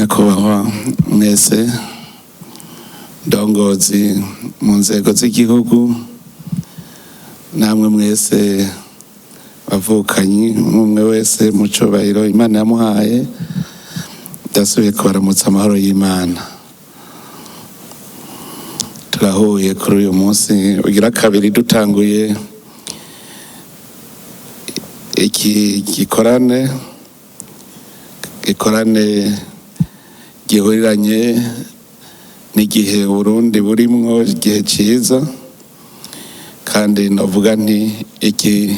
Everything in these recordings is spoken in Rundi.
nyakubahwa mwese ndongozi mu nzego z'igihugu, namwe mwese bavukanyi, umwe wese mu cyubahiro Imana yamuhaye, ndasubiye kubaramutsa amahoro y'Imana. Turahuye kuri uyu munsi ugira kabiri dutanguye iki gikorane gihuriranye n'igihe Burundi burimwo, igihe cyiza, kandi navuga nti iki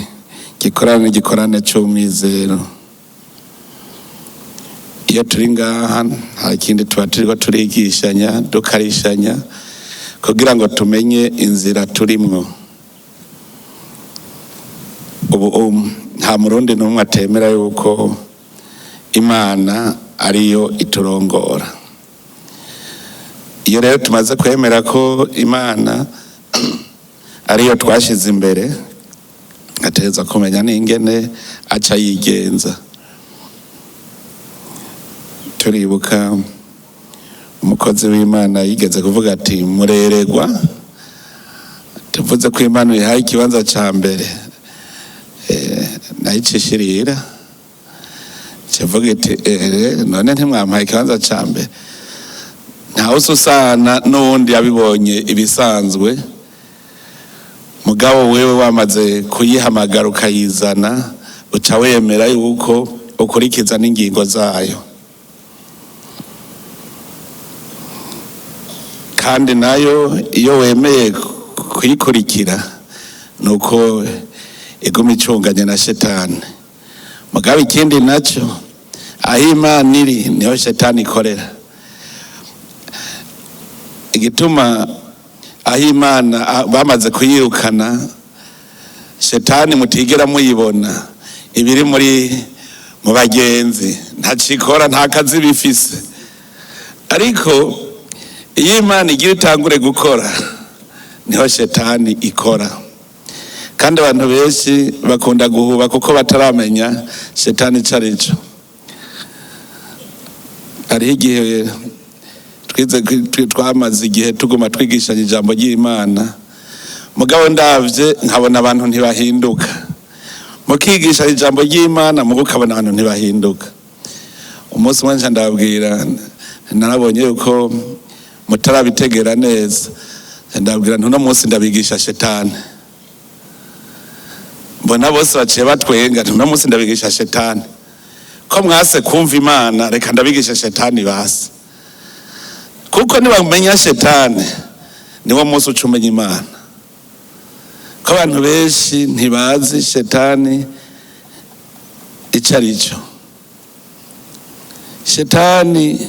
gikorane cy'umwizero. Iyo turi ngaha nta kindi tuba turiko turigishanya, dukarishanya kugira ngo tumenye inzira turimwo. Ubu nta murundi n'umwe atemera yuko Imana ariyo iturongora. Iyo rero tumaze kwemera ko Imana ariyo twashize imbere, ategerezwa kumenya n'ingene aca yigenza. Turibuka umukozi w'Imana yigeze kuvuga ati mureregwa, tuvuze ko Imana ihaye ikibanza ca mbere, nayicishirira kivuga iti none ntimwampaye ikibanza ca mbere. Ntawe usana n'uwundi yabibonye ibisanzwe, mugabo wewe wamaze kuyihamagara ukayizana, uca wemera yuko ukurikiza n'ingingo zayo. Kandi nayo iyo wemeye kuyikurikira nuko iguma icunganye na shetani. Mugabo ikindi naco, aho Imana iri niho shetani ikorera. Igituma aho Imana bamaze kuyirukana, shetani mutigera muyibona, ibiri mu bagenzi ntacikora, nta kazi bifise. Ariko iyo Imana igira itangure gukora, niho shetani ikora. Kandi abantu benshi bakunda guhuba kuko bataramenya shetani ico arico. Hariho igihe twamaze igihe tuguma twigishanya ijambo ry'Imana, mugabo ndavye nkabona abantu ntibahinduka. Mukigisha ijambo ry'Imana mugo ukabona abantu ntibahinduka. Umunsi umwe nca ndababwira, narabonye yuko mutarabitegera neza, ndababwira ntuno munsi ndabigisha shetani. Mbona bose baciye batwenga, ntuno munsi ndabigisha shetani. Ko mwase kumva Imana, reka ndabigisha shetani basi. Kuko nibamenya shetani, niwo munsi uca umenya Imana. Ko abantu benshi ntibazi shetani ico arico. Shetani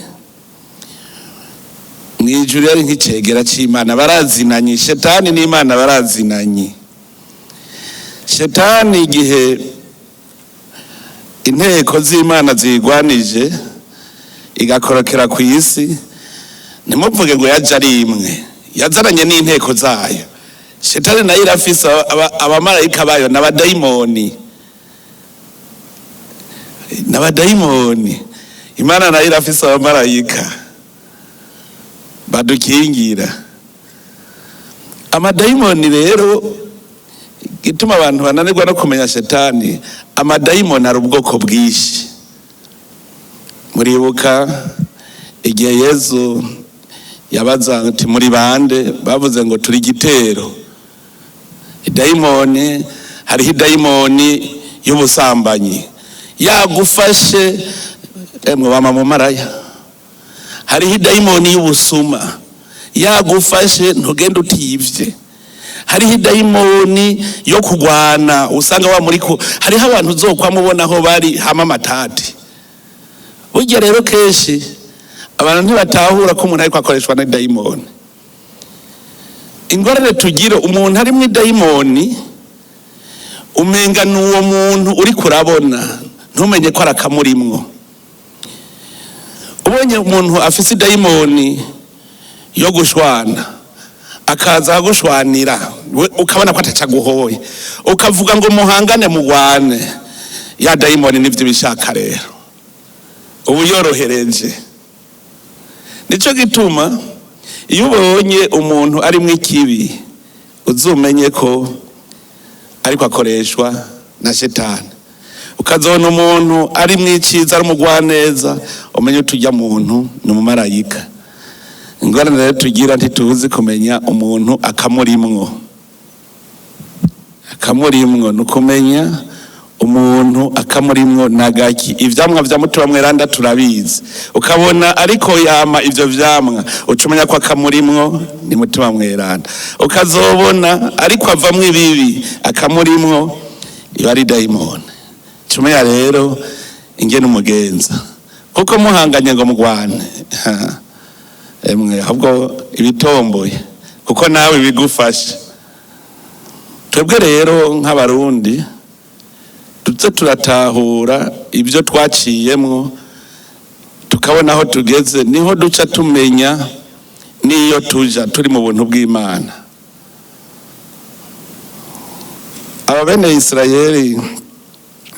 mwijuru yari nk'icegera c'Imana, barazinanye. Shetani n'Imana barazinanye. Shetani igihe inteko z'Imana zigwanije igakorokera ku isi, ntimuvuge ngo yaje ari imwe, yazaranye n'inteko zayo. Shetani nayo irafise abamarayika bayo n'abadayimoni. Imana nayo irafise abamarayika badukingira. Amadayimoni rero, gituma abantu bananirwa no kumenya shetani, amadayimoni ari ubwoko bwinshi. Muribuka igihe Yesu yabaza ati muri bande, bavuze ngo turi igitero. Idayimoni, hariho idayimoni y'ubusambanyi, yagufashe emwe bama mu maraya. Hariho idayimoni y'ubusuma, yagufashe ntugende utivye. Hariho idayimoni yo kugwana, usanga wa muriko, hariho abantu uzokwamubona aho bari hama amatati. Burya rero kenshi abantu ntibatahura ko umuntu ariko akoreshwa na dayimoni. Ingorane tugira, umuntu ari mu dayimoni umenga n'uwo muntu uri kurabona, ntumenye ko arakamurimwo. Ubonye umuntu afise dayimoni yo gushwana, akaza agushwanira, ukabona ko atacaguhoye, ukavuga ngo muhangane mugwane, ya dayimoni nivyo bishaka rero. Ubu yorohereje nico gituma iyo ubonye umuntu ari mu ikibi uzumenye ko ariko akoreshwa na shetani. Ukazona umuntu ari mu iciza ari umugwaneza umenye tujya muntu ni umumarayika. Ingorane rero tugira ntituzi kumenya umuntu akamurimwo nukumenya umuntu akamurimwo nagaki. Ivyamwa vya mutima mweranda turabizi, ukabona ariko yama ivyo vyamwa ucumenya ko akamurimwo ni mutima mweranda. Ukazobona ariko avamwe ibibi akamurimwo iba ari dayimoni. Cumenya rero ingene umugenza, kuko muhanganye ngo mugwane emwe ahubwo ibitomboye, kuko nawe bigufasha. Twebwe rero nk'abarundi tuze turatahura ibyo twaciyemwo, tukabona aho tugeze, niho duca tumenya niyo tuja turi mu buntu bw'Imana. Aba bene Isirayeri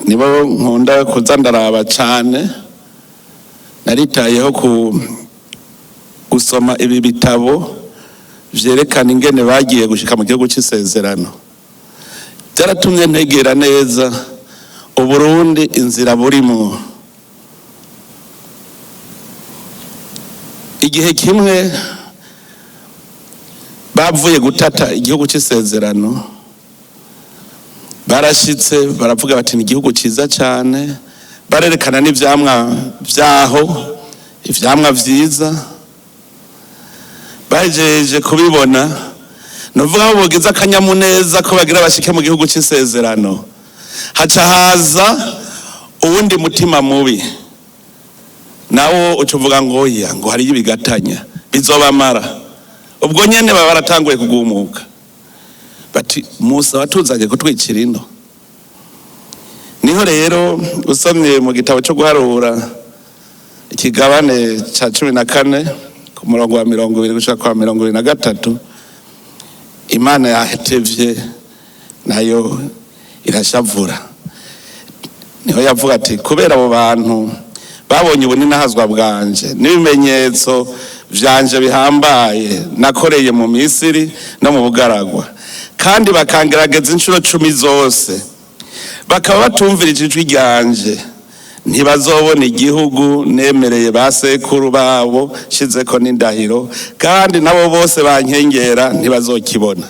nibo nkunda kuza ndaraba cane, naritayeho gusoma ibi bitabo vyerekana ingene bagiye gushika mu gihugu c'isezerano. Byaratumye ntegera neza Uburundi inzira burimwo. Igihe kimwe bavuye gutata igihugu c'isezerano, barashitse baravuga bati ni igihugu ciza cane, barerekana n'ivyamwa vyaho, ivyamwa vyiza. Bajeje kubibona, novuga aho bogeze akanyamuneza ko bagira bashike mu gihugu c'isezerano, haca haza uwundi mutima mubi, nawo ucuvuga ngo oya, ngo hari ibigatanya bizobamara. Ubwo nyene baba baratanguye kugumuka bati Musa watuzanye kutwicira ino. Niho rero usomye mu gitabo cyo guharura ikigabane ca 14 ku murongo wa 20 gushika kwa 23, Imana yahetevye nayo irashavura. Niho yavuga ati kubera abo bantu babonye ubunini hazwa bwanje n'ibimenyetso vyanje bihambaye nakoreye mu Misiri no mu bugaragwa, kandi bakangerageza inshuro 10 zose, bakaba batumvira ijwi ryanje, ntibazobona igihugu nemereye basekuru babo shizeko n'indahiro, kandi nabo bose bankengera ntibazokibona.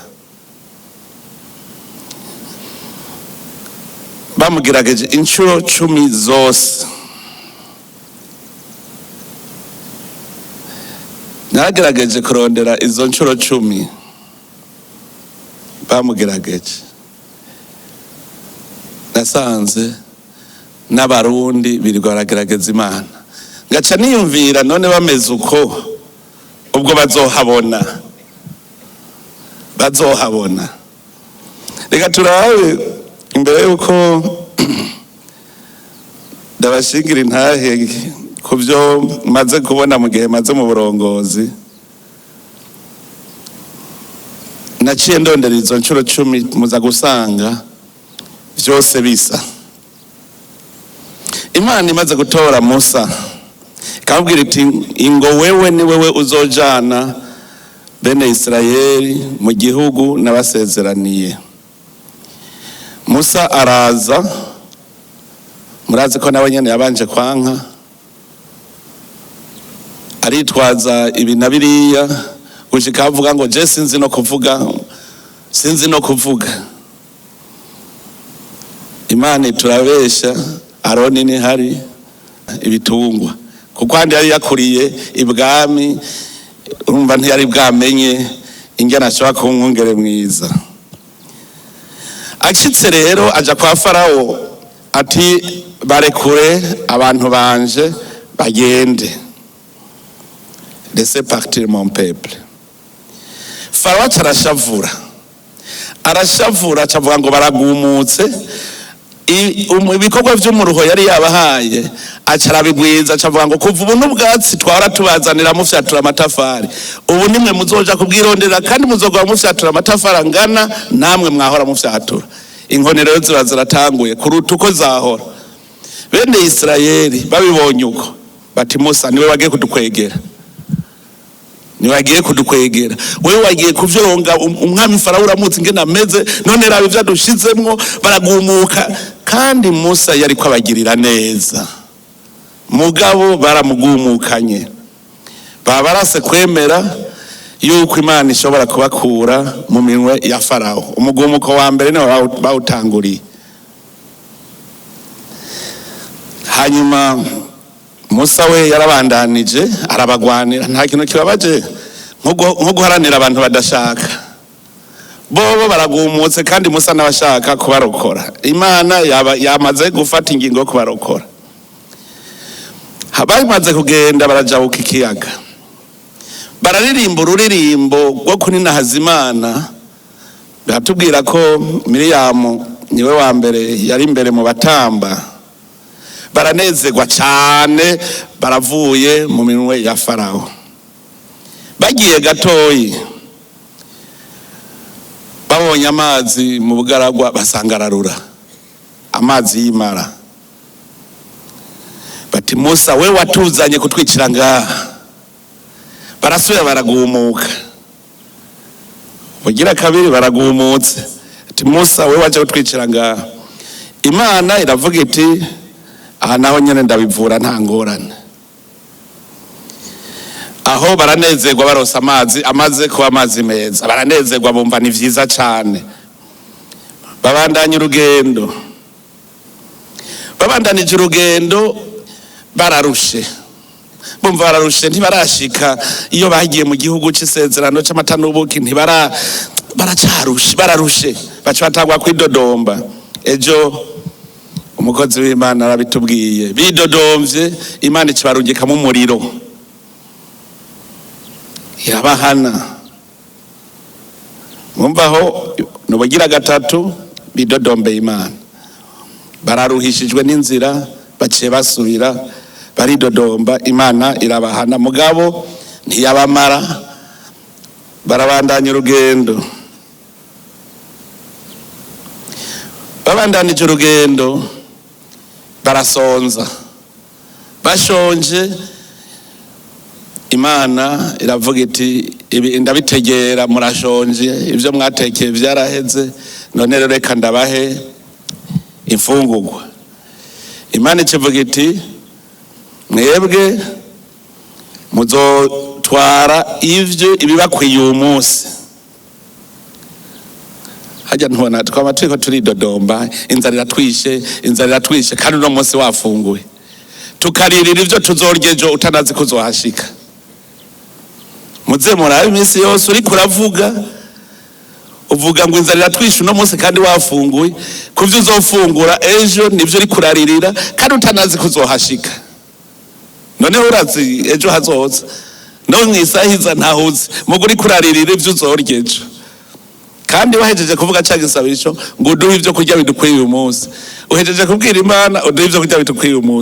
Bamugerageje inshuro 10 zose. Nagerageje kurondera izo nshuro 10 bamugerageje, nasanze n'abarundi birirwa baragerageza Imana. Ngaca niyumvira none bameze uko ubwo bazohabona. Reka turabe imbere yuko ndabashingira intahe ku byo maze kubona mu gihe maze mu burongozi. Naciye ndondera izo nshuro 10 muza gusanga vyose bisa. Imana imaze gutora Musa ikabwira iti ingo wewe ni wewe uzojana bene Isirayeri mu gihugu nabasezeraniye. Musa araza, murazi ko nawe nyene yabanje kwanka, aritwaza ibi na biriya, gushika avuga ngo je sinzi no kuvuga. Imana turabesha, Aroni ni hari ibitungwa, kuko andi yari yakuriye ibwami, urumva ntiyari bwamenye ingene ashobora kuba umwungere mwiza. Ashitse rero aja kwa Farawo ati barekure abantu banje bagende, laissez partir mon peuple. Farawo arashavura acavuga ngo baragumutse. Ibikorwa vy'umuruho yari yabahaye acarabigwiza, acavuga ngo kuva ubu n'ubwatsi twara tubazanira mufyatura amatafari, ubu nimwe muzoja kubwirondera kandi muzogwa mufyatura amatafari angana namwe mwahora mufyatura. Inkoni rero ziba ziratanguye kuruta uko zahora. Bene Isirayeri babibonye uko bati Musa niwe wagiye kudukwegera, niwe agiye kudukwegera. Wewe wagiye kuvyoronga umwami Farawo uramutse ingene ameze, none raba ivyo adushizemwo baragumuka. Kandi Musa yari ko abagirira neza, mugabo baramugumukanye. Baba barase kwemera yuko Imana ishobora kubakura mu minwe ya Farawo. Umugumuko wa mbere niwo bawutanguriye. Hanyuma Musa we yarabandanije arabagwanira. Nta kintu kibabaje nko guharanira abantu badashaka. Bobo baragumutse kandi Musa n'abashaka kubarokora. Imana yamaze gufata ingingo yo kubarokora. Bamaze kugenda barajabuka ikiyaga, bararirimba ururirimbo rwo kuninahaza Imana. Biratubwira ko Miriyamu niwe wa mbere yari imbere mu batamba. Baranezerwa cyane, baravuye mu minwe ya Farawo. Bagiye gatoyi babonye amazi mu bugaragwa, basanga ararura amazi y'Imara. Bati Musa, we watuzanye kutwicira ngaha. Barasubira baragumuka, bugira kabiri baragumutse. Ati Musa, we waje kutwicira ngaha. Imana iravuga iti aha naho nyene ndabivura nta ngorane. Aho baranezerwa baronsa amazi, amaze kuba amazi meza, baranezerwa bumva ni vyiza cyane. Babandanya urugendo, babandanije urugendo bararushe. Bumva bararushe, ntibarashika iyo bagiye mu gihugu c'isezerano c'amata n'ubuki. Baracarushe, bararushe, baca batangwa kwidodomba. Ejo umukozi w'Imana arabitubwiye, bidodomvye Imana ikibarungikamo umuriro irabahana. Mwumvaho nubugira gatatu bidodombe Imana. Bararuhishijwe n'inzira, baciye basubira baridodomba, Imana irabahana. Mugabo ntiyabamara, barabandanya urugendo. Babandanije urugendo barasonza, bashonje. Imana iravuga iti ndabitegera murashonje, ivyo mwatekeye vyaraheze, none rero reka ndabahe imfungurwa. Imana ikivuga iti mwebwe muzotwara ivyo ibibakwiye uyu munsi. Hajya ntubona twaba turiko turidodomba, inzara iratwishe kandi uno munsi wafunguye. Tukaririra ivyo tuzorya ejo utanazi kuzohashika. Muze murabe iminsi yose uri kuravuga, uvuga ngo inzara iratwishe uno munsi kandi wafunguye. Kuvyo uzofungura ejo nivyo uri kuraririra kandi utanazi kuzohashika. None urazi ejo hazoza, no mwisahiza ntahuzi, mugo uri kuraririra ivyo uzorya ejo. Kandi wahejeje kuvuga cya gisabisho ngo uduhe ivyo kurya bidukwiye uyu munsi, uhejeje kubwira Imana uduhe ivyo kurya bidukwiye uyu munsi.